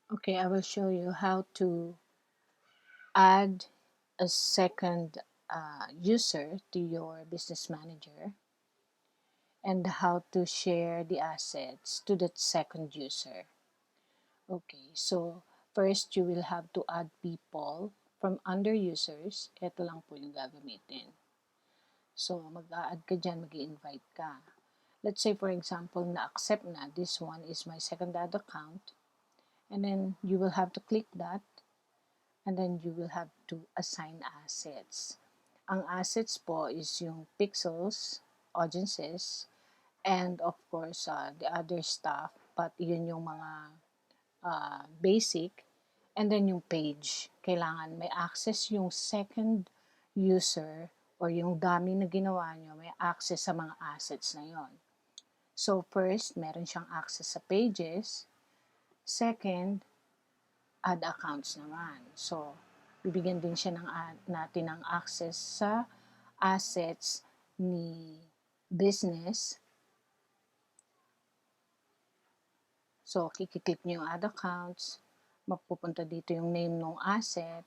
Okay, I will show you how to add a second user to your business manager and how to share the assets to that second user. Okay, so first you will have to add people from under users. Ito lang po yung gagamitin. So mag-a-add ka dyan, mag-i-invite ka. Let's say for example, na-accept na this one is my second ad account. And then you will have to click that and then you will have to assign assets. Ang assets po is yung pixels, audiences, and of course, the other stuff. But yun yung mga basic. And then yung page. Kailangan may access yung second user or yung dummy na ginawa nyo, may access sa mga assets na yon. So first, meron siyang access sa pages. Second, ad accounts naman. So, bibigyan din siya natin ng access sa assets ni business. So, kikiklik nyo yung ad accounts, mapupunta dito yung name ng asset,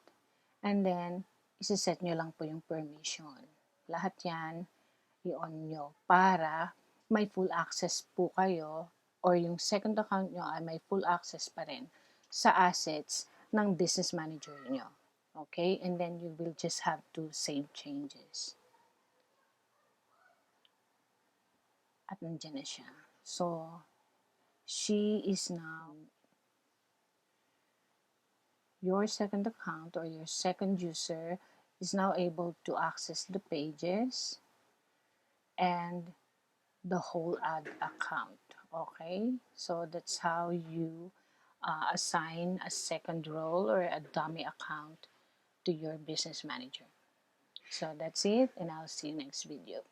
and then, isiset nyo lang po yung permission. Lahat yan, i-on nyo para may full access po kayo or yung second account nyo ay may full access pa rin sa assets ng business manager nyo. Okay? And then you will just have to save changes. At nandiyan na siya. So, she is now your second account or your second user is now able to access the pages and the whole ad account. Okay? So, that's how you assign a second role or a dummy account to your business manager. So that's it, and I'll see you next video.